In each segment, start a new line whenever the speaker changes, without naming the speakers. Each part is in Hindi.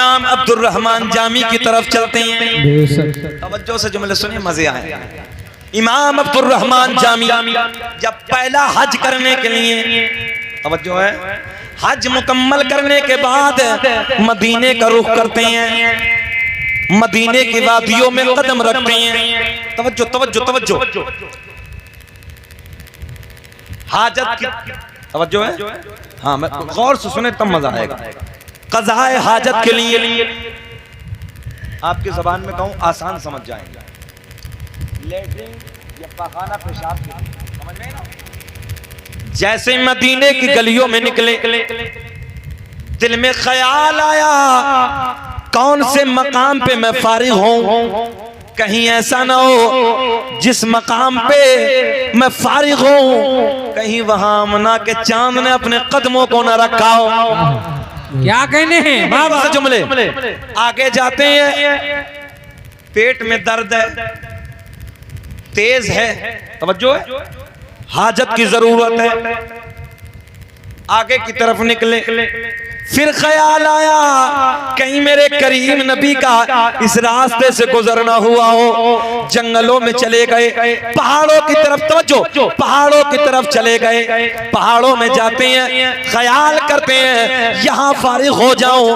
इमाम अब्दुर्रहमान जामी की तरफ चलते हैं। तवज्जो से जुमले सुनिए, मजे आए। इमाम अब्दुर्रहमान जामी जब पहला हज करने के लिए, तवज्जो है, हज मुकम्मल करने के बाद मदीने का रुख करते हैं, मदीने की वादियों में कदम रखते हैं। तवज्जो तवज्जो तवज्जो, हाजत की तवज्जो है। हाँ, मैं गौर से सुने तब मजा आएगा। क़ज़ाए हाजत के लिए आपकी ज़बान में कहूँ आसान समझ जाएंगे, लेटरिन या पखाना पेशाब के लिए, समझ में ना। जैसे मदीने की गलियों में निकले, दिल में ख्याल आया कौन से मकाम पे मैं फारिग हूँ, कहीं ऐसा ना हो जिस मकाम पे मैं फारिग हूँ कहीं वहां आमना के चांद ने अपने कदमों को न रखा हो।
क्या कहने हैं बाबा
जुमले। आगे जाते हैं, पेट में दर्द है, तेज है, तवज्जो है, हाजत की जरूरत है, आगे की तरफ निकले, फिर ख्याल आया कहीं मेरे करीम नबी का इस रास्ते से गुजरना हुआ हो। जंगलों में चले गए, पहाड़ों की तरफ, तवज्जो, पहाड़ों की तरफ चले गए, पहाड़ों में जाते हैं, ख्याल करते हैं यहाँ फारिग हो जाऊं,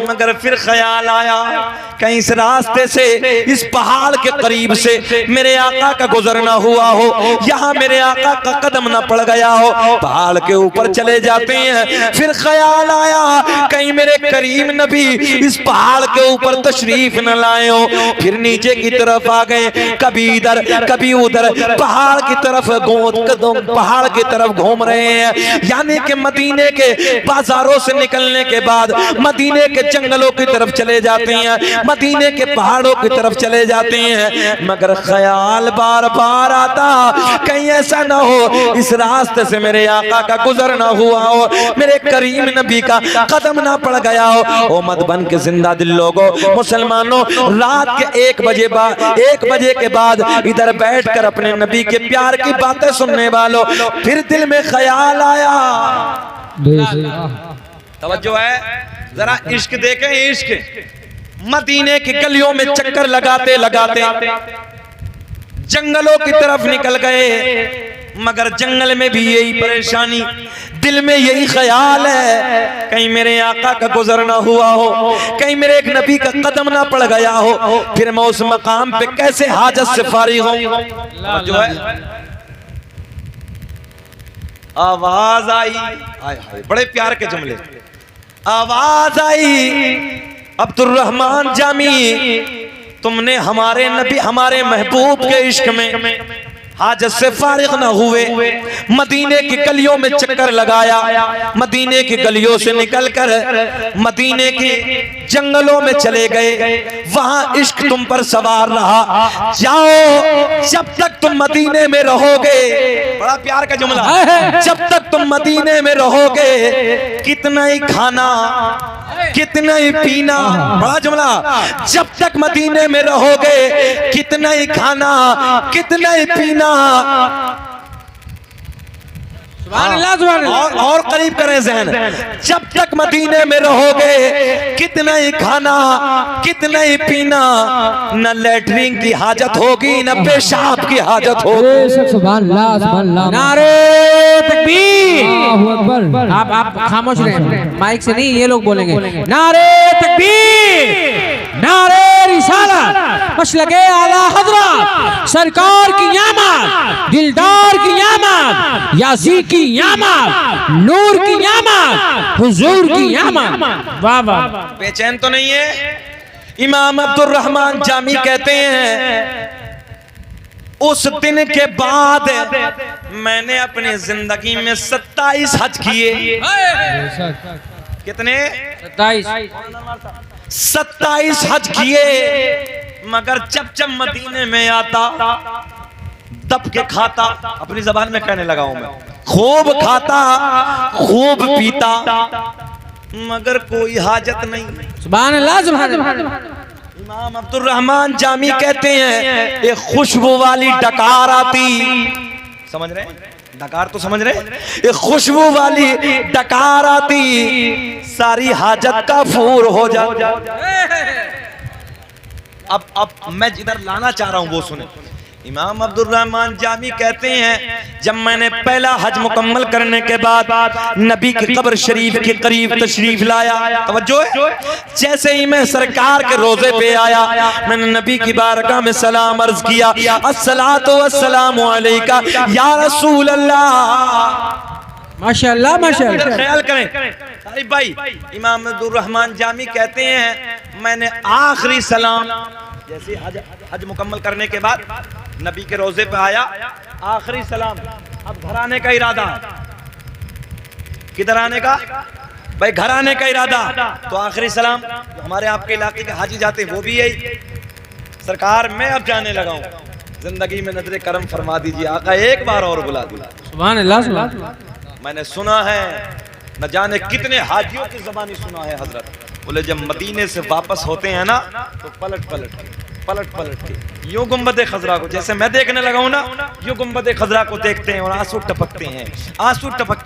मगर फिर ख्याल आया कहीं इस रास्ते से, इस पहाड़ के करीब से मेरे आका का गुजरना हुआ हो, यहाँ मेरे आका का कदम ना पड़ गया हो। पहाड़ के ऊपर चले जाते हैं, फिर ख्याल आया कहीं मेरे करीम नबी इस पहाड़ के ऊपर तशरीफ न लाए हो। फिर नीचे की तरफ आ गए, कभी इधर कभी उधर, पहाड़ की तरफ पहाड़ की तरफ घूम रहे हैं। यानी कि मदीने के बाजारों से निकलने के बाद मदीने के जंगलों की तरफ चले जाते हैं, मदीने के पहाड़ों की तरफ चले जाते हैं, मगर ख्याल बार बार आता कहीं ऐसा ना हो इस रास्ते से मेरे आका का गुजरना हुआ हो, मेरे करीम नबी का कदम ना पड़ गया हो। ओ मत बन के जिंदा दिल लोगों, मुसलमानों, रात के 1 बजे के बाद इधर बैठकर अपने नबी के प्यार की बातें सुनने वालों, फिर दिल में ख्याल आया, तवज्जो है, जरा इश्क देखें, इश्क। मदीने की गलियों में चक्कर लगाते लगाते जंगलों की तरफ निकल गए, मगर जंगल में भी यही परेशानी, दिल में यही ख्याल है कहीं मेरे आका का गुजरना हुआ हो, कहीं मेरे एक नबी का कदम ना पड़ गया हो, फिर मैं उस मकाम पे कैसे हाजत से फारिग हूं। जो है आवाज आई, आय हाय, बड़े प्यार के जुमले, आवाज आई अब्दुर्रहमान जामी, तुमने हमारे नबी, हमारे महबूब के इश्क में हाजत से फारिग न हुए, मदीने की गलियों में चक्कर लगाया, मदीने की गलियों से निकलकर मदीने के जंगलों में चले गए, वहां इश्क तुम पर सवार रहा। जाओ, जब तक तुम मदीने में रहोगे, बड़ा प्यार का जुमला, जब तक तुम मदीने में रहोगे कितना ही खाना कितना ही पीना, बड़ा जुमला, जब तक मदीने में रहोगे कितना ही खाना कितना ही पीना, और करीब करें ज़हन, जब तक मदीने में रहोगे कितना ही खाना कितना ही पीना, न लैट्रिन की हाजत होगी न पेशाब की हाजत होगी।
सुभान अल्लाह, सुभान अल्लाह, नारे तकबीर, आप खामोश रहे, माइक से नहीं, ये लोग बोलेंगे, नारे तकबीर, नारे रिसालत, मसलके आला हज़रत, सरकार की यामत, दिलदार की यामत, यासी की यामत, नूर की यामत, हुजूर की यामत। वाह वाह,
बेचैन तो नहीं है? इमाम अब्दुर्रहमान जामी कहते हैं उस दिन के बाद मैंने अपनी जिंदगी में 27 हज किए। कितने? 27 हज किए, मगर जब मदीने में आता दब के खाता, अपनी जबान में कहने लगा हूं मैं, खूब खाता खूब पीता, मगर कोई हाजत नहीं।
सुभान अल्लाह, सुभान अल्लाह।
इमाम अब्दुर्रहमान जामी कहते हैं एक खुशबू वाली डकार आती, समझ रहे हैं, डकार तो समझ रहे, ये खुशबू वाली डकार आती, सारी हाजत का फूर हो जा। अब मैं जिधर लाना चाह रहा हूं वो सुने। इमाम अब्दुर रहमान जामी कहते हैं, जब मैंने पहला हज मुकम्मल करने के बाद नबी की कब्र शरीफ के करीब तशरीफ लाया, तवज्जो है, जैसे ही मैं सरकार के रोजे पे आया, मैंने नबी की बारगाह में सलाम अर्ज किया, अस्सलातु वस्सलामु अलैका या रसूल अल्लाह।
माशाअल्लाह माशाअल्लाह।
ख्याल करें तारिफ भाई, इमाम अब्दुर रहमान जामी कहते हैं, मैंने आखिरी सलाम जैसे हज मुकम्मल करने के बाद नबी के रोजे पे आया, आखिरी सलाम, अब घर आने का इरादा, किधर आने का भाई, घर आने का इरादा, तो आखिरी सलाम हमारे आपके इलाके के हाजी जाते वो भी यही, सरकार मैं अब जाने लगा हूँ, जिंदगी में नजरे करम फरमा दीजिए आका, एक बार और बुला दिया।
सुभान अल्लाह सुभान अल्लाह।
मैंने सुना है, न जाने कितने हाजियों की ज़बानी सुना है हजरत, बोले जब मदीने से वापस होते हैं ना, तो पलट पलट के यूं गुंबद खजरा को, जैसे मैं देखने लगा हूं ना, यूं गुंबद खजरा को देखते हैं और आंसू टपकते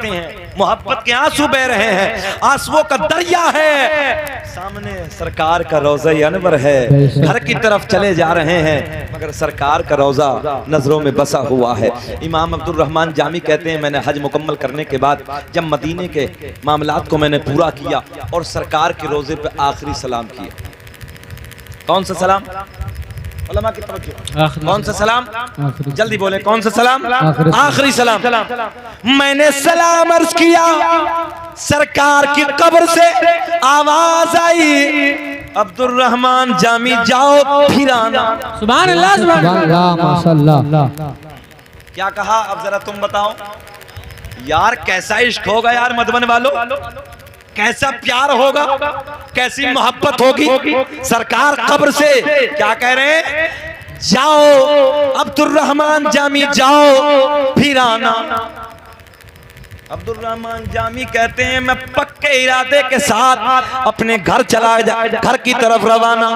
हैं, मोहब्बत के आंसू बह रहे हैं, आंसुओं का दरिया है, सामने सरकार का रोज़ा अनवर है, घर की तरफ चले जा रहे हैं, मगर सरकार का रोज़ा नजरों में बसा हुआ है। इमाम अब्दुर रहमान जामी कहते हैं, मैंने हज मुकम्मल करने के बाद जब मदीने के मामलात को मैंने पूरा किया और सरकार के रोजे पे आखिरी सलाम किया। कौन सा सलाम? उलमा की तवज्जो, कौन सा सलाम? जल्दी बोले, कौन सा सलाम? आखिरी सलाम। मैंने सलाम अर्ज किया, सरकार की कब्र से आवाज आई, अब्दुर रहमान जामी जाओ फिर आना।
सुभान अल्लाह सुभान अल्लाह माशाअल्लाह।
क्या कहा अब जरा तुम बताओ यार, कैसा इश्क होगा यार मधुबन वालों, कैसा प्यार होगा, कैसी मोहब्बत होगी। सरकार कब्र से क्या कह रहे हैं, जाओ अब्दुर रहमान जामी जाओ फिर आना। अब्दुर रहमान जामी कहते हैं, मैं पक्के इरादे के साथ अपने घर चला घर की तरफ रवाना,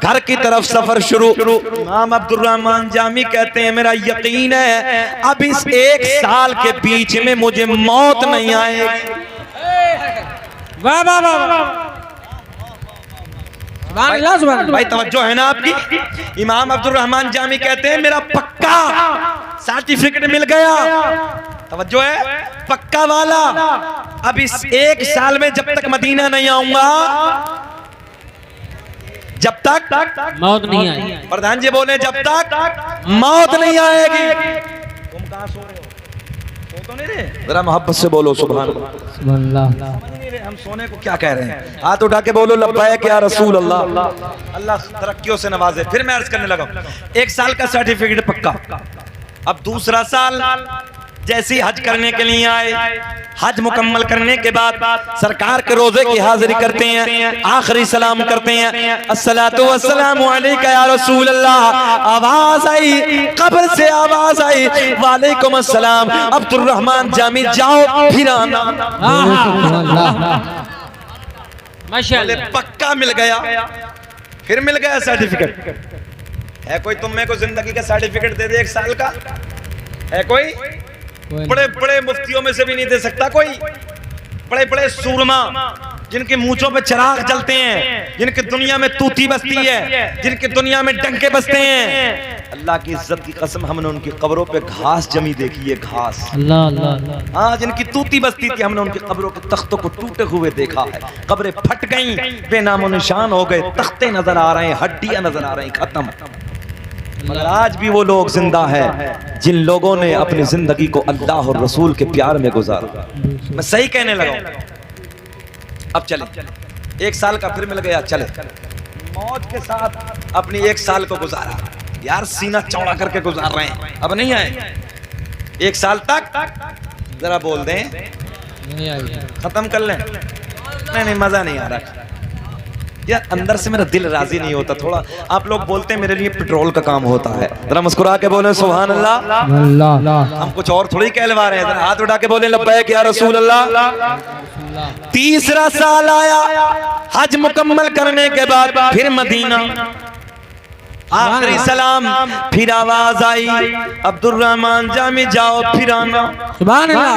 घर की तरफ सफर शुरू। इमाम अब्दुर रहमान जामी कहते हैं, मेरा यकीन है अब इस एक साल के बीच में मुझे मौत नहीं आएगी।
वाह वाह वाह,
भाई तवज्जो है ना आपकी। इमाम अब्दुर रहमान जामी कहते हैं, मेरा पक्का सर्टिफिकेट मिल गया, तवज्जो है, पक्का वाला। अब इस एक साल में जब तक मदीना नहीं आऊंगा, जब तक
मौत नहीं आई।
प्रधान जी बोले, जब तक मौत नहीं आएगी। तुम कहां सो रहे हो? सो तो नहीं रहे? जरा मोहब्बत से बोलो सुभान अल्लाह। हम सोने को क्या कह रहे हैं? हाथ उठा के बोलो लब्बैक या रसूल अल्लाह। अल्लाह तरक्कियों से नवाजे। फिर मैं अर्ज करने लगा, एक साल का सर्टिफिकेट पक्का। अब दूसरा साल जैसी हज करने के लिए आए, हज मुकम्मल करने के बाद सरकार के रोजे की हाजिरी करते हैं, आखिरी सलाम करते हैं, अस्सलातु वस्सलामु अलैका या रसूल अल्लाह। आवाज आई, कब्र से आवाज आई, वालेकुम अस्सलाम अब्दुर रहमान जामी जाओ फिर आना।
माशाअल्लाह,
पक्का मिल गया, फिर मिल गया सर्टिफिकेट। है कोई तुम में को जिंदगी का सर्टिफिकेट दे दे एक साल का? है कोई? बड़े बड़े मुफ्तियों में से भी नहीं दे सकता कोई। बड़े बड़े सूरमा जिनके मूंछों पे चिराग जलते हैं, जिनके दुनिया में तूती बसती है, जिनके दुनिया में डंके बसते हैं, अल्लाह की इज्जत की कसम हमने उनकी कब्रों पे घास जमी देखी है, घास।
अल्लाह अल्लाह।
हाँ, जिनकी तूती बसती थी हमने उनकी कब्रों के तख्तों को टूटे हुए देखा है। कब्रें फट गई, बेनामो निशान हो गए, तख्ते नजर आ रहे हैं, हड्डियां नजर आ रही, खत्म। मगर आज भी वो लोग जिंदा है जिन लोगों ने अपनी जिंदगी को अल्लाह और रसूल के प्यार में गुजारा। मैं सही कहने लगा। अब चले, एक साल का फिर मिल गया, चले मौज के साथ अपनी एक साल को गुजारा। यार सीना चौड़ा करके गुजार रहे हैं, अब नहीं आए एक साल तक। जरा बोल दें, खत्म कर लें। नहीं, मजा नहीं आ रहा यार, अंदर से मेरा दिल राजी नहीं होता। थोड़ा आप लोग बोलते हैं मेरे लिए पेट्रोल का काम होता है, जरा मुस्कुरा के बोले सुभान अल्लाह। हम कुछ और थोड़ी कहलवा रहे हैं, जरा हाथ उठा के बोले लब्बैक या रसूल अल्लाह। तीसरा साल आया, हज मुकम्मल करने के बाद फिर मदीना। आखिरी सलाम, फिर आवाज आई अब्दुल रहमान जामी जाओ फिर आना।
सुभान अल्लाह।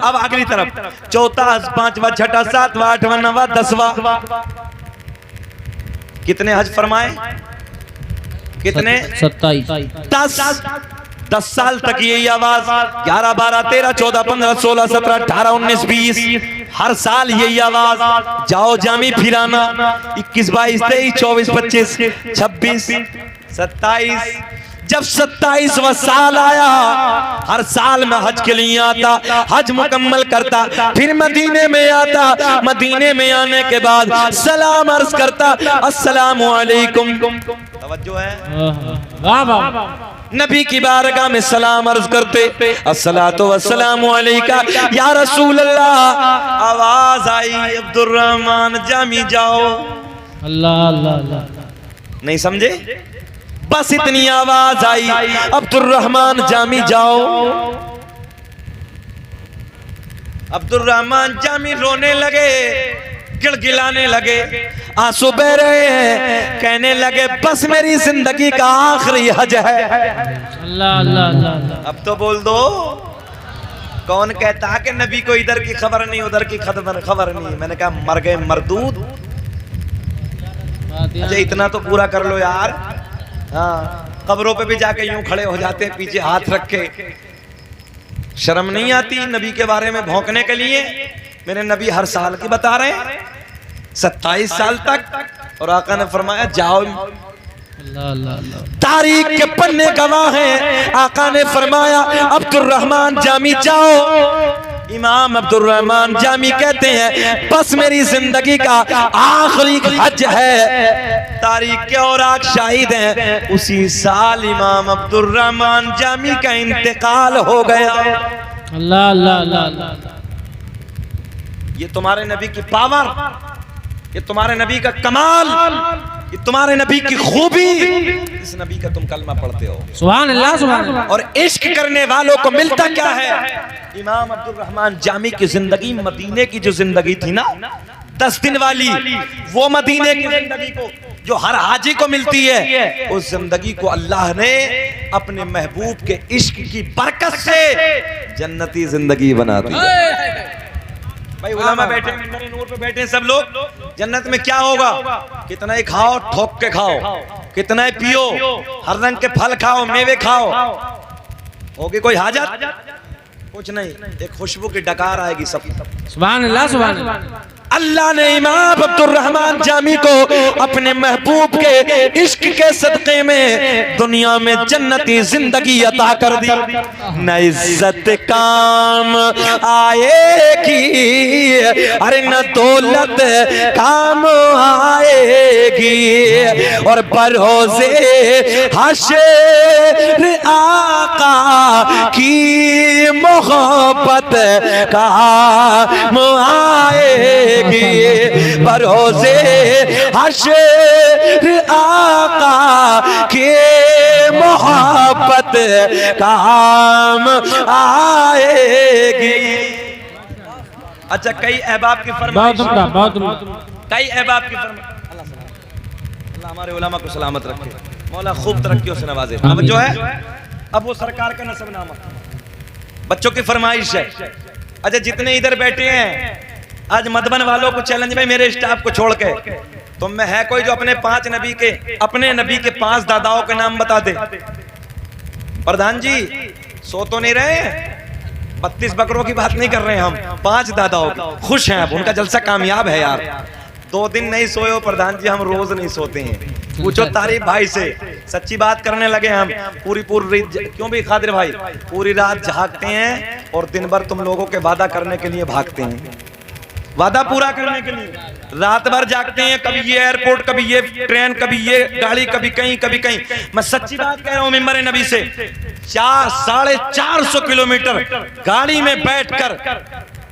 अब अगली तरफ, चौथा, पांचवा, छठा, सातवां, आठवां, नवा, 10वां। कितने हज फरमाए? कितने?
27।
10 साल तक यही आवाज, 11, 12, 13, 14, 15, 16, 17, 18, 19, 20, हर साल यही आवाज, जाओ जामी फिर आना। 21, 22, 23, 24, 25, 26, 27। जब 27वां साल आया, हर साल में हज के लिए आता, हज मुकम्मल करता, फिर मदीने में आता, मदीने में आने के बाद सलाम अर्ज करता, अस्सलामु अलैकुम। तवज्जो है,
वाह वाह।
नबी की बारगाह में सलाम अर्ज करते, अस्सलातु वस्सलामु अलैका या रसूल अल्लाह। आवाज आई अब्दुल रहमान जामी जाओ।
अल्लाह अल्लाह अल्लाह।
नहीं समझे? बस इतनी आवाज आई अब्दुल रहमान जामी जाओ। अब्दुल रहमान जामी रोने लगे, गिड़गिड़ाने लगे, आंसू बह रहे हैं, कहने लगे बस मेरी जिंदगी का आखिरी हज है।
अल्लाह अल्लाह अल्लाह।
अब तो बोल दो, कौन कहता कि नबी को इधर की खबर नहीं उधर की खबर नहीं? मैंने कहा मर गए मरदूद। अच्छा इतना तो पूरा कर लो यार। हाँ, कब्रों पे भी जाके यूं खड़े हो जाते हैं पीछे हाथ रख के, शर्म नहीं आती नबी के बारे में भौंकने के लिए? मेरे नबी हर साल की बता रहे हैं, 27 साल तक, और आका ने फरमाया जाओ।
अल्लाह अल्लाह अल्लाह।
तारीख के पन्ने गवाह हैं, आका ने फरमाया अब्दुल रहमान जामी जाओ। इमाम अब्दुल रहमान जामी कहते हैं बस मेरी जिंदगी का आखिरी हज है। तारीख के और आग शाहिद हैं, उसी साल इमाम अब्दुल रहमान जामी का इंतकाल हो गया।
अल्लाह अल्लाह अल्लाह।
ये तुम्हारे नबी की पावर, ये तुम्हारे नबी का कमाल, ये तुम्हारे नबी की खूबी। इस नबी का तुम कलमा पढ़ते हो,
सुभान अल्लाह सुभान अल्लाह।
और इश्क करने वालों को मिलता क्या है? इमाम अब्दुल रहमान जामी की जिंदगी, मदीने की जो जिंदगी थी ना 10 दिन वाली, वो मदीने की जिंदगी को जो हर हाजी को मिलती है, उस जिंदगी को अल्लाह ने अपने महबूब के इश्क की बरकत से जन्नती जिंदगी बना दी। भाई उलमा बैठे, मिंबर नूर पे बैठे सब लोग, जन्नत में क्या होगा? कितना ही खाओ, ठोक के खाओ, कितना ही पियो, हर रंग के फल खाओ, मेवे खाओ, होगी कोई हाजत? कुछ नहीं, एक खुशबू की डकार आएगी सब।
सुभान अल्लाह सुभान अल्लाह।
अल्लाह ने इमाम अब्दुल रहमान जामी को अपने महबूब के इश्क के सदक़े में दुनिया में जन्नती जिंदगी अता कर दी। न इज्जत काम आएगी, अरे न दौलत काम आएगी, और बरोज़े हश्र आका की मोहब्बत काम आएगी, बरोज़े हश्र आका के मोहब्बत काम आएगी। अच्छा, कई अहबाब की फरमाइश, कई अहबाब की फरमाइश। अल्लाह हमारे उलमा को सलामत रखे, मौला खूब तरक्कियों से नवाजे। अब जो है, अब वो सरकार का नसबनामा, बच्चों की फरमाइश है। अच्छा, जितने इधर बैठे हैं, आज मधुबन वालों को चैलेंज, में मेरे स्टाफ को छोड़ के तुम में है कोई जो अपने 5 नबी के, अपने नबी के 5 दादाओं के नाम बता दे? प्रधान जी सो तो नहीं रहे हैं, 32 बकरों की बात नहीं कर रहे हैं हम, 5 दादाओं की। खुश हैं अब, उनका जलसा कामयाब है यार। 2 दिन नहीं सोए हो प्रधान जी, हम रोज नहीं सोते हैं। पूछो तारीफ भाई से, सच्ची बात करने लगे हम। पूरी क्यों भी खादिर भाई, पूरी रात जागते हैं और दिन भर तुम लोगों के वादा करने के लिए भागते हैं, वादा पूरा करने के लिए रात भर जागते हैं। कभी ये एयरपोर्ट, कभी ये ट्रेन, कभी ये गाड़ी, कभी कहीं कभी कहीं। मैं सच्ची बात कह रहा हूँ मिंबर नबी से, 400-450 किलोमीटर गाड़ी में बैठकर,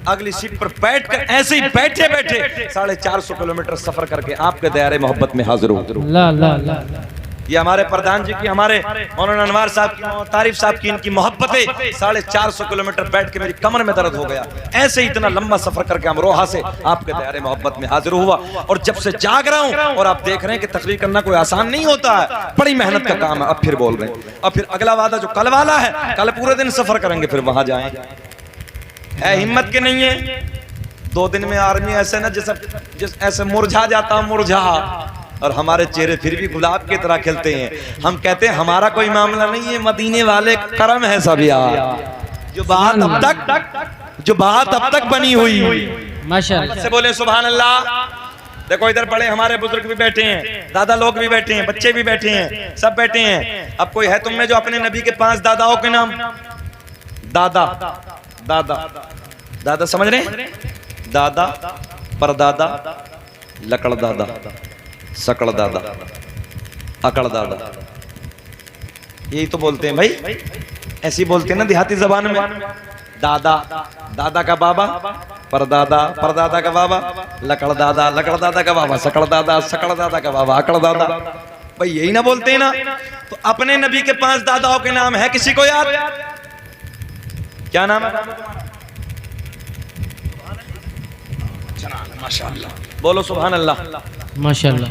अगली सीट पर बैठकर, ऐसे ही बैठे बैठे 450 किलोमीटर सफर करके आपके दायरे मोहब्बत में हाजिर हूँ। ये हमारे प्रधान जी की, हमारे मौलाना अनवार साहब की, तारिफ साहब की, इनकी मोहब्बतें 450 किलोमीटर बैठ के मेरी कमर में दर्द हो गया। ऐसे ही इतना लंबा सफर करके अमरोहा से आपके दायरे मोहब्बत में हाजिर हुआ और जब से जाग रहा हूं और आप देख रहे हैं कि तकरीर करना कोई आसान नहीं होता है, बड़ी मेहनत का काम है। अब फिर बोल रहे हैं, अब फिर अगला वादा जो कल वाला है, कल पूरे दिन सफर करेंगे, फिर वहां जाएंगे। है हिम्मत के नहीं है। 2 दिन में आर्मी ऐसे ना जिस ऐसे मुरझा जाता, मुरझा, और हमारे चेहरे फिर भी गुलाब की तरह खिलते हैं। हम कहते हैं हमारा कोई मामला नहीं है, मदीने वाले करम है सब यार। जो बात अब तक बनी हुई
माशाअल्लाह
से बोले सुभान अल्लाह। देखो इधर बड़े हमारे बुजुर्ग भी बैठे हैं, दादा लोग भी बैठे हैं, बच्चे भी बैठे हैं, सब बैठे हैं। अब कोई है तुम में जो अपने नबी के 5 दादाओं के नाम, दादा दादा दादा समझ रहे, दादा, परदादा, लकड़ दादा, सकड़ दादा, अकड़ दादा, यही तो बोलते हैं भाई, ऐसे ही बोलते हैं ना देहाती जबान में। दादा, दादा का बाबा, परदादा, परदादा का बाबा, लकड़ दादा, लकड़ दादा का बाबा, सकड़ दादा, सकड़ दादा का बाबा, अकड़ दादा। भाई यही ना बोलते हैं ना। तो अपने नबी के 5 दादाओं के नाम है किसी को याद? क्या नाम है? माशाअल्लाह, बोलो सुभान अल्लाह।
माशाअल्लाह।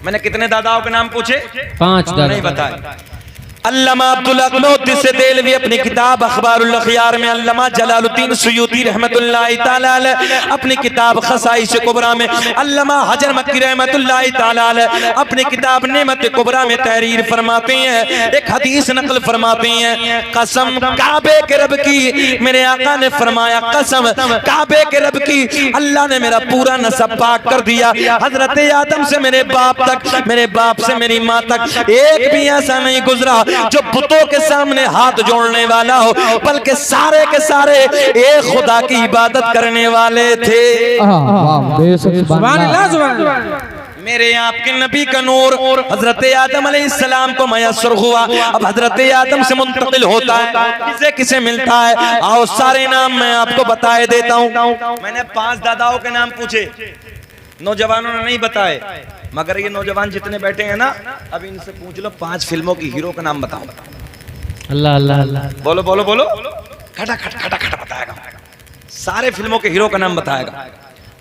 मैंने कितने दादाओं के नाम पूछे?
5 दादा
नहीं बताए। अल्लामा अब्दुल अकनौती से देलवी अपनी किताब अखबारुल अखयार में, अल्लामा जलालुद्दीन सुयूती रहमतुल्लाहि ताला अलैह अपनी किताब खसाइश कुबरा में, अल्लामा हजर मक्की रहमतुल्लाहि ताला अलैह अपनी किताब नेमत कुबरा में तहरीर फरमाते हैं, एक हदीस नकल फरमाते हैं, कसम काबे के रब की, मेरे आका ने फरमाया कसम काबे के रब की, अल्लाह ने मेरा पूरा नसब पाक कर दिया। हजरत आदम से मेरे बाप तक, मेरे बाप से मेरी माँ तक एक भी ऐसा नहीं गुजरा जो बुतों के सामने हाथ जोड़ने वाला हो, बल्कि सारे के सारे एक खुदा की इबादत करने वाले थे।
सुभान अल्लाह, सुभान अल्लाह।
मेरे आपके नबी का नूर हजरत आदम अलैहिस्सलाम को मयस्सर हुआ। अब हजरत आदम से मुंतकिल होता है, किसे किसे मिलता है, आओ सारे नाम मैं आपको बताए देता हूँ। मैंने 5 दादाओं के नाम पूछे, नौजवानों ने नहीं बताए, मगर ये नौजवान जितने बैठे हैं ना, अब इनसे पूछ लो 5 फिल्मों की हीरो का नाम बताओ।
अल्लाह अल्लाह अल्लाह,
बोलो बोलो बोलो, खटा खट खटा खट बताएगा, सारे फिल्मों के हीरो का नाम बताएगा।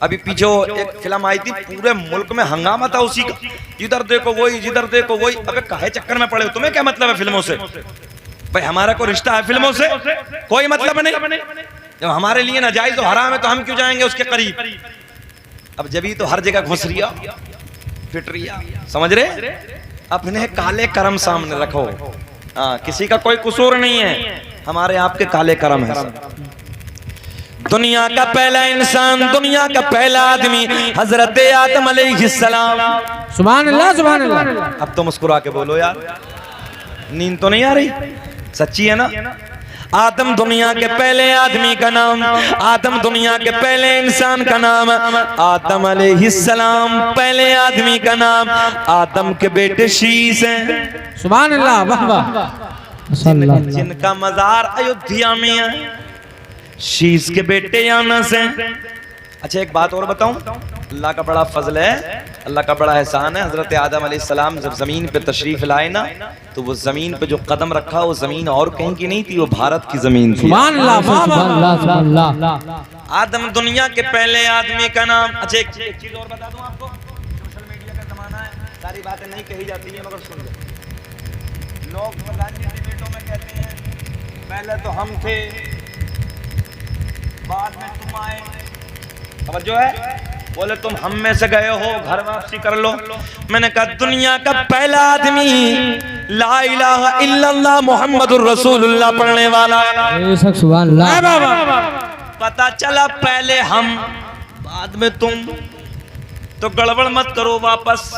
अभी पीछे एक फिल्म आई थी, पूरे मुल्क में हंगामा था उसी का, जिधर देखो वही, जिधर देखो वही। अबे काहे चक्कर में पड़े हो, तुम्हें क्या मतलब है फिल्मों से? भाई हमारा कोई रिश्ता है फिल्मों से? कोई मतलब नहीं। जब हमारे लिए नाजायज और हराम है तो हम क्यों जाएंगे उसके करीब? अब जब तो हर जगह घुस रिया, फिट रिया, समझ रहे? अपने काले कर्म सामने रखो। हाँ, किसी का कोई कसूर नहीं है, हमारे आपके काले कर्म है। दुनिया का पहला इंसान, दुनिया का पहला आदमी हजरत आदम अलैहिस्सलाम।
सुभान अल्लाह, सुभान अल्लाह।
अब तो मुस्कुरा के बोलो यार, नींद तो नहीं आ रही? सच्ची है ना? आदम दुनिया के पहले आदमी का नाम, आदम दुनिया के पहले इंसान का नाम, आदम अलैहिस्सलाम पहले आदमी का नाम। आदम के बेटे शीश हैं,
सुभान अल्लाह, वाह वाह।
जिनका मजार अयोध्या में है, शीश के बेटे यानस हैं। अच्छा एक बात और बताऊं, अल्लाह का बड़ा फजल है, अल्लाह का बड़ा एहसान है। हजरत आदम अलैहिस्सलाम जब जमीन पे तशरीफ लाए ना, तो वो जमीन पे जो कदम रखा, वो जमीन और कहीं की नहीं थी, वो भारत की जमीन थी।
सुभान अल्लाह, सुभान अल्लाह।
आदम दुनिया के पहले आदमी का नाम। अच्छा एक चीज और बता दूं आपको, सोशल मीडिया का जमाना है, सारी बातें नहीं कही जाती है, मगर सुन लो। लोग प्रधान जी डिबेटों में कहते हैं पहले तो हम थे, बाद में तुम आए। खबर जो है, बोले तुम हम में से गए हो, घर वापसी कर लो। मैंने कहा दुनिया का पहला आदमी ला इलाहा इल्लल्लाह मुहम्मदुर रसूलुल्लाह पढ़ने वाला है।
सुभान अल्लाह।
पता चला पहले हम, बाद में तुम, तो गड़बड़ मत करो वापस।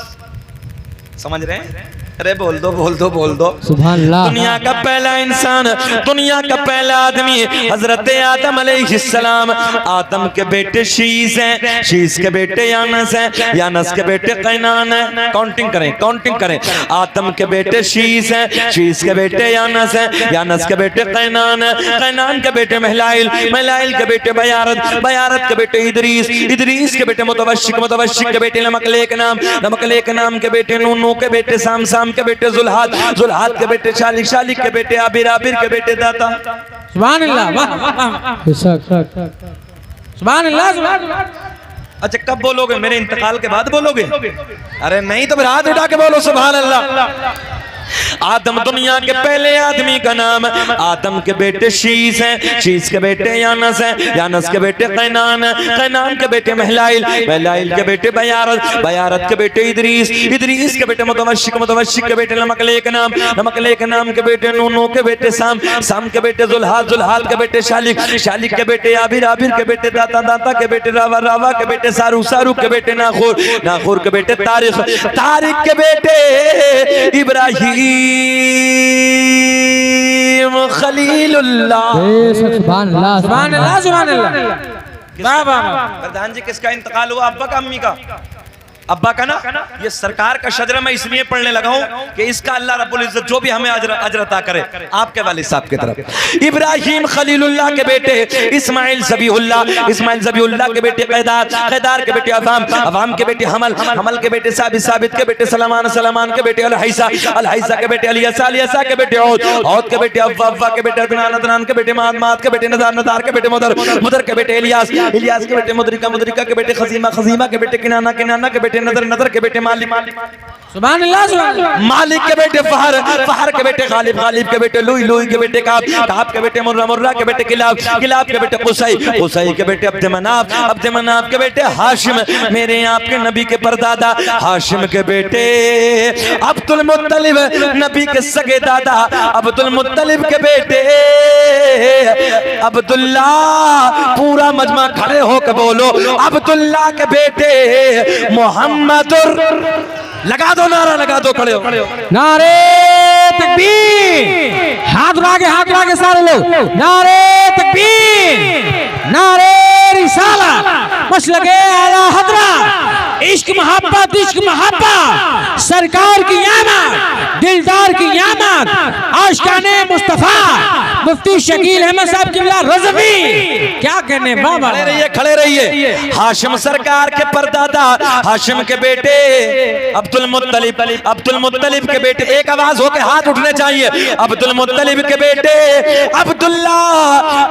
समझ रहे हैं? अरे बोल दो बोल दो बोल दो।
सुभान अल्लाह।
दुनिया का पहला इंसान, दुनिया का पहला आदमी हजरत आदम अलैहिस्सलाम। आदम के बेटे शीश हैं, शीश के बेटे यानस हैं, यानस के बेटे कैनान हैं। काउंटिंग करें, काउंटिंग करें। आदम के बेटे शीश हैं, शीश के बेटे यानस हैं, यानस के बेटे कैनान हैं, कैनान के बेटे महलाइल, महलाइल के बेटे बयारत, बयारत के बेटे इदरीस, इदरीस के बेटे मुतवश्शिक, मुतवश्शिक के बेटे लमकलेक नाम, लमकलेक नाम के बेटे नूनू के बेटे सामसाम, शाम के बेटे जुल्हाद, जुल्हाद के बेटे शालिक, शालिक के बेटे आबिर, आबिर के बेटे दाता।
सुभान अल्लाह, वाह वाह वाह, सुभान अल्लाह, सुभान अल्लाह।
अच्छा कब बोलोगे? मेरे इंतकाल के बाद बोलोगे? अरे नहीं तो फिर हाथ उठा के बोलो सुभान अल्लाह। आदम दुनिया के पहले आदमी का नाम, आदम के बेटे शीस हैं, शीस के बेटे यानस हैं, यानस के बेटे कैनान हैं, कैनान के बेटे महलाइल, महलाइल के बेटे बयारत, बयारत के बेटे इदरीस, इदरीस के बेटे मुतवशिक, मुतवशिक के बेटे नमकलेक नाम, नमकलेक नाम के बेटे नूनू के बेटे साम, साम के बेटे जुल्हाद, जुल्हाद के बेटे शालिक, शालिक के बेटे आबिर, आबिर के बेटे दाता, दाता के बेटे रावा, रावा के बेटे सारू, सारू के बेटे नाखूर, नाखूर के बेटे तारिक, तारिक के बेटे इब्राहिम खलीलुल्लाह।
सुभान अल्लाह, सुभान अल्लाह, सुभान अल्लाह। वाह वाह।
प्रधान जी किसका इंतकाल हुआ? अब्बा का, अम्मी का? अब्बा का ना। ये सरकार का शजरा मैं इसलिए पढ़ने लगा हूं कि इसका अल्लाह रब्बुल इज्जत जो भी हमें अजर अता करे आपके वालिद साहब की तरफ। इब्राहिम खलीलुल्लाह के बेटे इस्माइल ज़बीहुल्लाह, इस्माइल ज़बीहुल्लाह के बेटे कैदार, कैदार के बेटे अवाम, अवाम के बेटे हमल, हमल के बेटे साबित, साबित के बेटे सलमान, सलमान के बेटे अलहैसा, अलहैसा के बेटे अलियसा, अलियसा के बेटे औद, औद के बेटे अव्वा, अव्वा के बेटे अदनान, अदनान के बेटे माद, माद के बेटे नदार, नदार के बेटे मुदर, मुदर के बेटे इलियास, इलियास के बेटे मुदरिका, मुदरिका के बेटे खजीमा, खजीमा के बेटे किनाना, किनाना के बेटे नजर, नजर के बेटे मालिक,
सुभान अल्लाह, सुभान अल्लाह।
मालिक के बेटे फहर, फहर के बेटे गालिब, गालिब के बेटे लुई, लुई के बेटे काब, काब के बेटे मुर्रा, मुर्रा के बेटे किलाब, किलाब के बेटे कुसै, कुसै के बेटे अब्द मनाफ, अब्द मनाफ के बेटे हाशिम, मेरे आपके नबी के परदादा हाशिम के बेटे अब्दुल मुत्तलिब, नबी के सगे दादा अब्दुल मुत्तलिब के बेटे अब्दुल्ला। पूरा मजमा खड़े होकर बोलो, अब्दुल्ला के बेटे मोहम्मदुर, लगा दो नारा, लगा दो, खड़े हो।
नारे तकबीर, हाथ उठा के सारे लोग नारे तकबीर, नारे रिसालत, मसलके आला हज़रत, इश्क मोहब्बत, इश्क मोहब्बत, सरकार की यामत, दिलदार की यामत, आशिकाने मुस्तफा मुफ्ती शकील अहमद साहब किबला रज़वी। क्या कहने बाबा,
खड़े रहिए, खड़े रहिए। हाशिम सरकार के परदादा हाशिम के बेटे अब्दुल मुत्तलिब, अब्दुल मुत्तलिब के बेटे, एक आवाज होके हाथ उठने चाहिए, अब्दुल मुत्तलिब के बेटे अब्दुल्ला,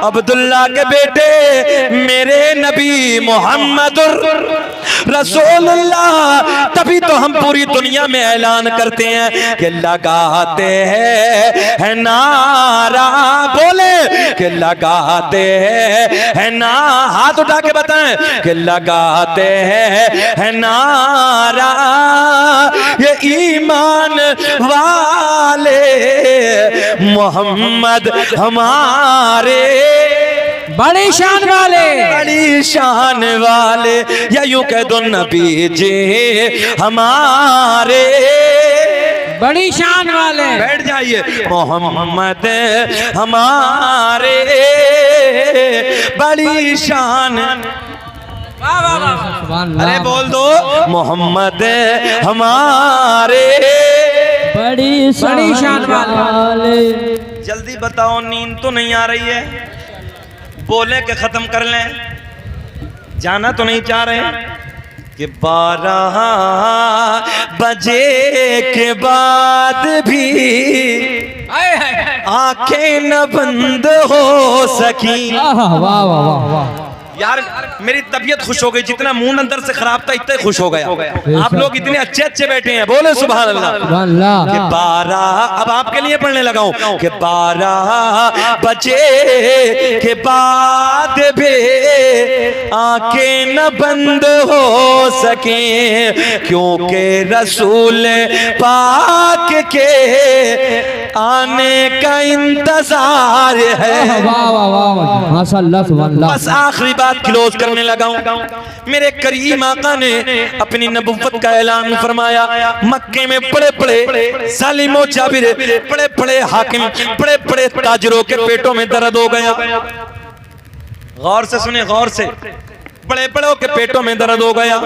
अब्दुल्ला के बेटे मेरे नबी मोहम्मदुर रसूलुल्लाह। तभी तो हम पूरी दुनिया में ऐलान करते हैं कि लगाते हैं नारा, बोले कि लगाते हैं ना, हाथ उठा के बताएं कि लगाते हैं नारा ये ईमान वाले मोहम्मद हमारे,
बड़ी शान वाले,
बड़ी शान वाले, या यूं कह दो नबी जी हमारे,
बड़ी शान वाले।
बैठ जाइए। मोहम्मद हमारे बड़ी शान, अरे बोल दो, मोहम्मद हमारे
बड़ी शान वाले।
जल्दी बताओ, नींद तो नहीं आ रही है? बोले के खत्म कर लें, जाना तो नहीं चाह रहे कि 12 बजे के बाद भी आंखें न बंद हो सकी।
वाह वाह वाह वाह।
यार मेरी तबीयत खुश हो गई, जितना मूड अंदर से खराब था इतना खुश हो गया। आप लोग इतने अच्छे अच्छे बैठे हैं, बोले सुभान अल्लाह। कि 12, अब आपके लिए पढ़ने लगा हूं कि 12 बजे के बाद भी आंखें न बंद हो सके, क्योंकि रसूल पाक के आने का इंतजार है।
वाह वाह वाह, माशाअल्लाह, सुभान अल्लाह।
बस आखिरी बात क्लोज करने लगा हूं। मेरे करीम आका ने अपनी नबुव्वत का ऐलान फरमाया, मक्के में बड़े बड़े जालिमो जाबिर, बड़े बड़े हाकिम, बड़े बड़े ताजरों के पेटों में दर्द हो गया। गौर से सुने, गौर से, बड़े बड़ों के पेटों में दर्द हो गया।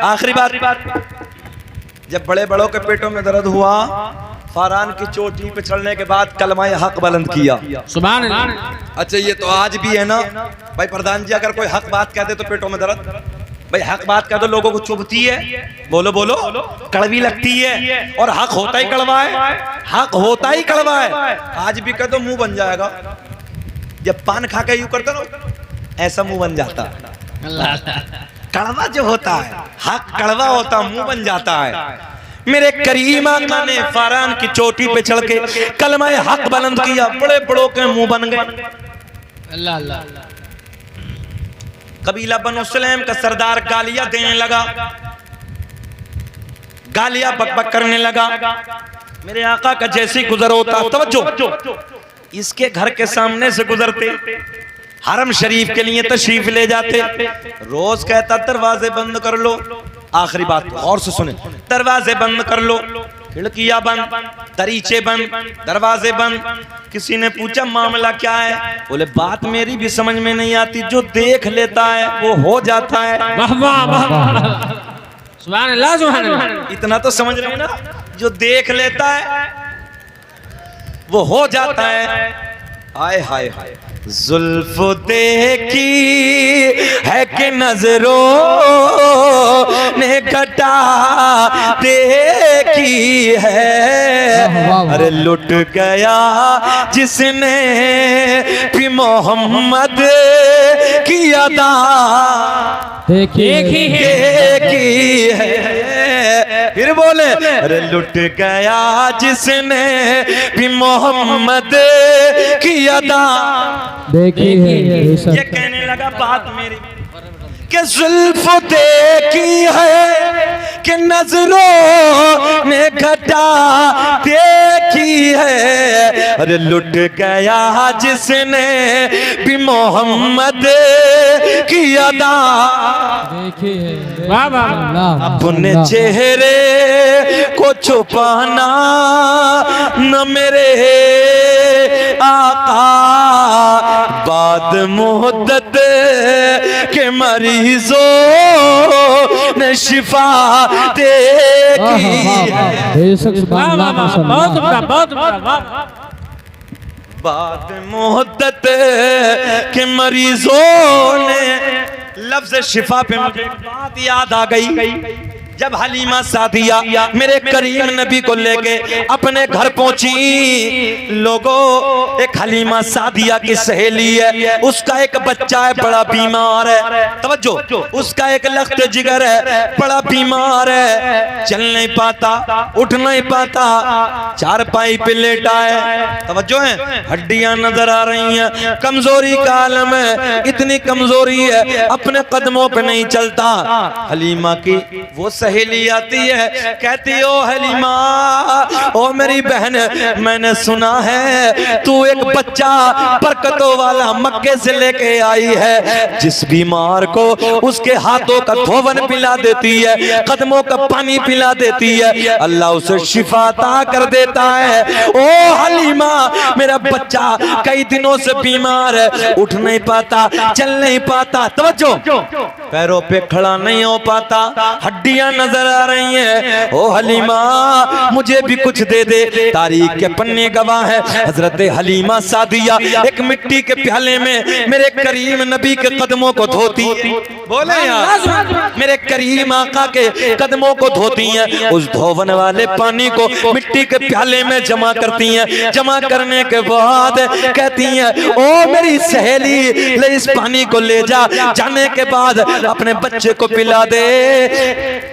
आखिरी बात, जब बड़े बड़ों के पेटों में दर्द हुआ, फारान की चोटी पे चढ़ने के बाद कलमाए हक बुलंद किया।
सुभान अल्लाह।
अच्छा ये तो आज भी है ना भाई प्रधान जी, अगर कोई हक बात कहते तो पेटों में दर्द, भाई हक बात का तो लोगों को चुभती है, बोलो बोलो, कड़वी लगती है, और हक होता ही कड़वा है, हक होता ही कड़वा है। आज भी कह तो मुंह बन जाएगा, जब पान खा के यूं करते ना ऐसा मुंह बन जाता है। कड़वा जो होता है, हक कड़वा होता, मुंह बन जाता है। मेरे करीम आका ने फरहान की चोटी पे चढ़ के कलमा हक बुलंद किया, बड़े बड़ों के मुंह बन गए।
अल्लाह अल्लाह।
कबीला बनु सलेम का सरदार गालियां देने लगा, गालियां बकबक करने लगा। मेरे आका का जैसे गुजर होता, तवज्जो, इसके घर के सामने से गुजरते, हरम शरीफ के लिए तशरीफ ले जाते, रोज कहता दरवाजे बंद कर लो। आखिरी बात गौर से सुने, दरवाजे बंद कर लो, खिड़कियां बंद, दरीचे बंद, दरवाजे बंद। किसी ने पूछा मामला क्या है, बोले बात मेरी भी समझ में नहीं आती, जो देख लेता है वो हो जाता है।
वाह वाह वाह, सुभान अल्लाह सुभान अल्लाह।
इतना तो समझ रहे हैं ना, जो देख लेता है वो हो जाता है। आय हाय हाय, जुल्फ देखी है कि नजरों ने घटा देखी है, अरे लुट गया जिसने भी मोहम्मद की अदा देखी है। फिर बोले, अरे लुट गया जिसने भी मोहम्मद की अदा देखी है। ये कहने लगा बात मेरी कि जुल्फ देखी है कि नजरों ने घटा देखी है, अरे लुट गया जिसने भी मोहम्मद की अदा देखी है।
वाह वाह।
अपने चेहरे को छुपाना न मेरे आका, बाद मुद्दत के मरीजों ने शिफा देखी है। बाद मुद्दत के मरीजों ने, लफ्ज शिफा पे मुझे बात याद आ गई। जब हलीमा सादिया मेरे करीम नबी को लेके अपने घर पहुंची, लोगों एक हलीमा सादिया की सहेली है, उसका एक बच्चा है बड़ा बीमार है, तवज्जो, उसका एक लख्त जिगर है बड़ा बीमार है, चल नहीं पाता, उठ नहीं पाता, चारपाई पे लेटा है, तवज्जो है, हड्डियां नजर आ रही हैं, कमजोरी का आलम है, इतनी कमजोरी है अपने कदमों पे नहीं चलता। हलीमा की वो सहेली आती है, कहती ओ हलीमा, ओ मेरी बहन, मैंने सुना है तू एक बच्चा बरकतों वाला मक्के से लेके आई है, जिस बीमार को उसके हाथों का धोवन पिला देती है, कदमों का पानी पिला देती है, अल्लाह उसे शिफा अता कर देता है। ओ हलीमा, मेरा बच्चा कई दिनों से बीमार है, उठ नहीं पाता, चल नहीं पाता, तवज्जो, पैरों पे खड़ा नहीं हो पाता, हड्डियां नजर आ रही हैं, ओ हलीमा मुझे भी कुछ दे दे। तारीख के पन्ने गवाह है, हजरत हलीमा सादिया एक मिट्टी के प्याले में मेरे करीम नबी के कदमों को धोती, बोले यार, मेरे करीम आका के कदमों को धोती हैं, उस धोवन वाले पानी को मिट्टी के प्याले में जमा करती हैं, जमा करने के बाद कहती हैं, ओ मेरी सहेली, ले इस पानी को ले जा, जाने के बाद अपने बच्चे को पिला दे,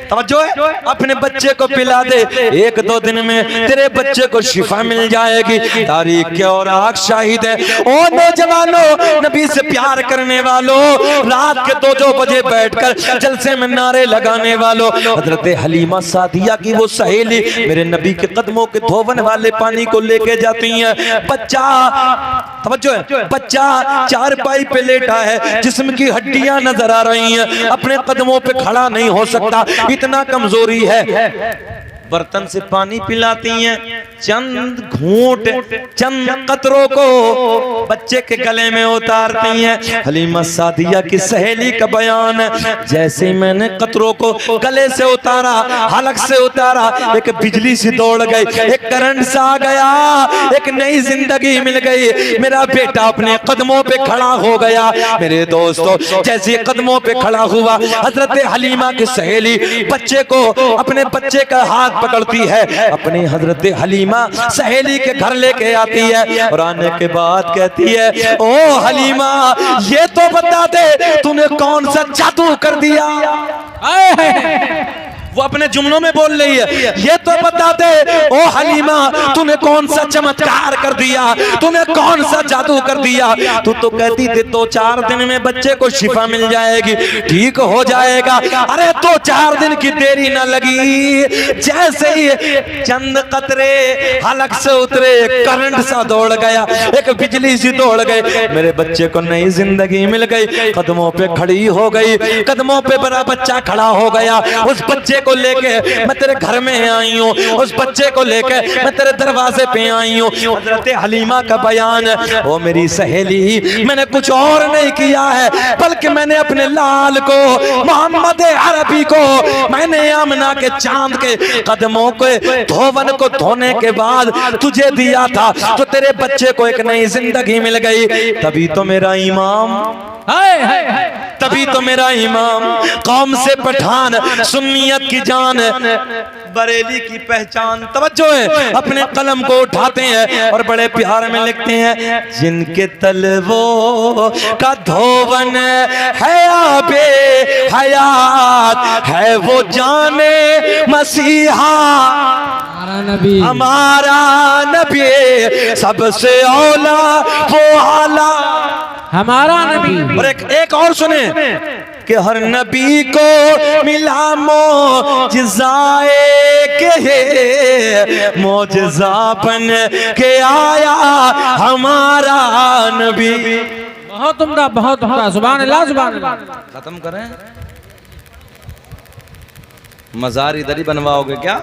तवज्जो है, अपने बच्चे को पिला दे, एक दो दिन में तेरे बच्चे को शिफा मिल जाएगी। तारीख के और आग शाहिद है। ओ नौजवानों, नबी से प्यार करने वालों, रात के 2 बजे बैठकर जलसे में नारे लगाने वालों, हजरत हलीमा सादिया की वो सहेली मेरे नबी के कदमों के धोवन वाले पानी को लेके जाती है। बच्चा, तवज्जो है, बच्चा चारपाई पे लेटा है, जिस्म की हड्डियां नजर आ रही हैं, अपने कदमों पे खड़ा नहीं हो सकता, इतना कमजोरी है। बर्तन से पानी पिलाती हैं, चंद घूंट चंद कतरों को बच्चे के गले में उतारती हैं। हलीमा सादिया की सहेली का बयान है, जैसे ही मैंने कतरों को गले से उतारा, हलक से उतारा, एक बिजली सी दौड़ गई, एक करंट सा आ गया, एक नई जिंदगी मिल गई। मेरा बेटा अपने कदमों पे खड़ा हो गया। मेरे दोस्तों, जैसे कदमों पे खड़ा हुआ, हजरत हलीमा की सहेली बच्चे को, अपने बच्चे का हाथ पकड़ती है, अपनी हजरत हलीमा सहेली के घर लेके आती है और आने के बाद कहती है, ओ हलीमा, ये तो बता दे तूने कौन सा जादू कर दिया। वो अपने जुमलों में बोल रही है, ये तो बता दे ओ हलीमा, तूने कौन सा चमत्कार कर दिया, तूने कौन सा जादू कर दिया। तू तो कहती थी 2-4 दिन में बच्चे को शिफा मिल जाएगी, ठीक हो जाएगा। अरे 2-4 दिन की देरी न लगी, जैसे ही चंद कतरे हलक से उतरे, करंट सा दौड़ गया, एक बिजली सी दौड़ गई। मेरे बच्चे को नई जिंदगी मिल गई, कदमों पे खड़ी हो गई, कदमों पे बड़ा बच्चा खड़ा हो गया। उस बच्चे को लेके मैं तेरे घर में आई हूँ, उस बच्चे को लेके मैं तेरे दरवाजे पे आई हूँ। हजरत हलीमा का बयान है, ओ मेरी सहेली, मैंने कुछ और नहीं किया है, बल्कि मैंने अपने लाल को, मोहम्मद अरबी को, मैंने आमना के चांद के कदमों के धोवन को धोने के बाद तुझे दिया था, तो तेरे बच्चे को एक नई जिंदगी मिल गई। तभी तो मेरा इमाम, तभी तो मेरा इमाम, कौम से पठान, सुन्नियत की जान, बरेली की पहचान। तवज्जो है, अपने कलम को उठाते हैं और बड़े प्यार में लिखते हैं, जिनके तलवों का धोवन है आबे हयात, है वो जाने मसीहा हमारा नबी, सबसे औला वो आला
हमारा नबी।
और एक और सुने कि हर नबी को मिला मोजज़ाए के, मोजज़ा बन के आया हमारा नबी।
बहुत उम्दा, बहुत उम्दा, सुभान अल्लाह, सुभान अल्लाह।
खत्म करें, मजार इधर ही बनवाओगे क्या?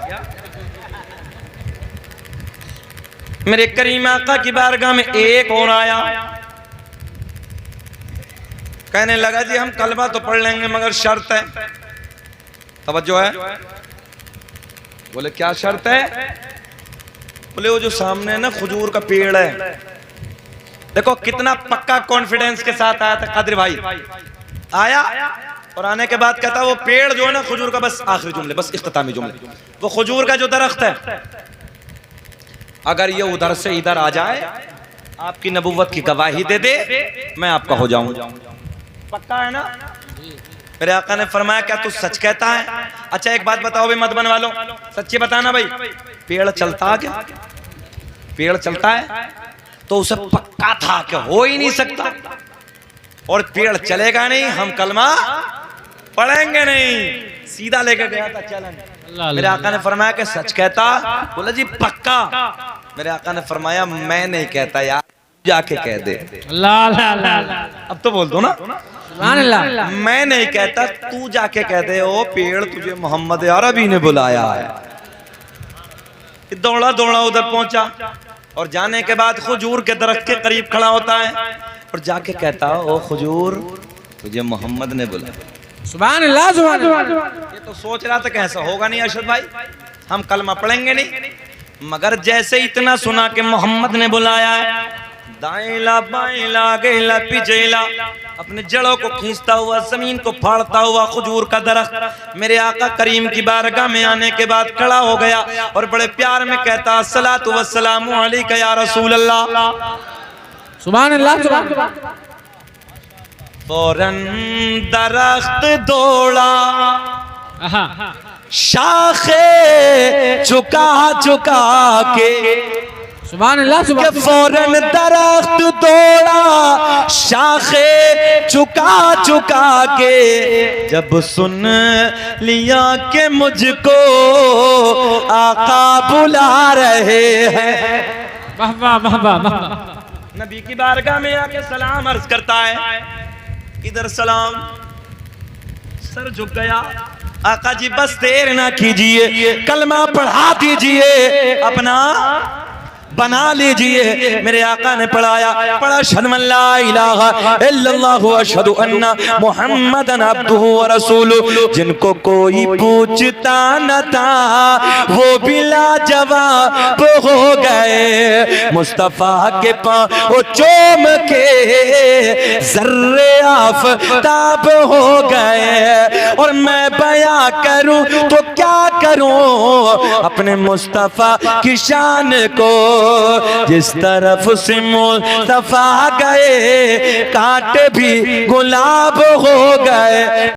मेरे करीम आका की बारगाह में एक और आया, कहने लगा, जी हम कलमा तो पढ़ लेंगे मगर शर्त है। तवज्जो है, बोले क्या शर्त है? बोले वो जो सामने है ना खजूर का पेड़ है, देखो कितना पक्का कॉन्फिडेंस के साथ आया था कादिर भाई। आया और आने के बाद कहता, वो पेड़ जो है ना खजूर का, बस आखिरी जुमले, बस इख्तितामी जुमले, वो खजूर का जो दरख्त है, अगर ये उधर से इधर आ जाए, आपकी नबुव्वत की गवाही दे दे, मैं आपका हो जाऊं। पक्का है ना? मेरे आका ने फरमाया, क्या तू सच कहता है? अच्छा एक बात बताओ भाई, मत बनवा लो, सच्ची बताना भाई, पेड़ चलता क्या? पेड़ चलता है तो उसे पक्का था कि हो ही नहीं सकता, और पेड़ चलेगा नहीं, हम कलमा पढ़ेंगे नहीं। सीधा लेकर गया था चलन। मेरे आका ने फरमाया कि सच कहता? बोला जी पक्का। मेरे आका ने फरमाया, मैं नहीं कहता यार, जाके कह दे। अब तो बोल दो ना, मैं नहीं कहता, तू जाके कह दे, ओ पेड़ तुझे मोहम्मद अरबी ने बुलाया है। दौड़ा दौड़ा उधर पहुंचा और जाने के बाद खजूर के दरख्त के करीब खड़ा होता है और जाके कहता, ओ खजूर तुझे मोहम्मद ने बुलाया।
सुभान अल्लाह, सुभान अल्लाह।
ये तो सोच रहा था कैसा होगा नहीं अरशद भाई, हम कलमा पढ़ेंगे नहीं, मगर जैसे इतना सुना कि मोहम्मद ने बुलाया है, दाएला बाएला आगेला पीछेला, अपने जड़ों को खींचता हुआ, जमीन को फाड़ता हुआ खजूर का दरख्त मेरे आका करीम की बारगाह में आने के बाद खड़ा हो गया और बड़े प्यार में कहता, अस्सलातु वस्सलामु अलैका या रसूल अल्लाह।
सुभान अल्लाह, सुभान अल्लाह।
फौरन दरख्त दौड़ा, शाखे चुका चुका के,
सुभान अल्लाह, सुभान अल्लाह।
फौरन दरख्त दौड़ा, शाखे चुका चुका के, जब सुन लिया कि मुझको आका बुला रहे हैं।
वाह वाह वाह वाह।
नबी की बारगाह में आके सलाम अर्ज करता है, इधर सलाम, सर झुक गया, आका जी बस देर ना कीजिए, कलमा पढ़ा दीजिए, अपना बना लीजिए। मेरे आका ने पढ़ाया, पढ़ा अशहदु अन ला इलाहा इल्लल्लाह व अशहदु अन्ना मुहम्मदन अब्दुहु व रसूलुहु। जिनको कोई पूछता न था वो भी लाजवाब हो गए। मुस्तफा के पाँव चूम के जर्रे आफताब हो गए। और मैं बयां करूं तो क्या करूं अपने मुस्तफा की शान को। जिस तरफ से मुस्तफा गए कांटे भी गुलाब हो गए।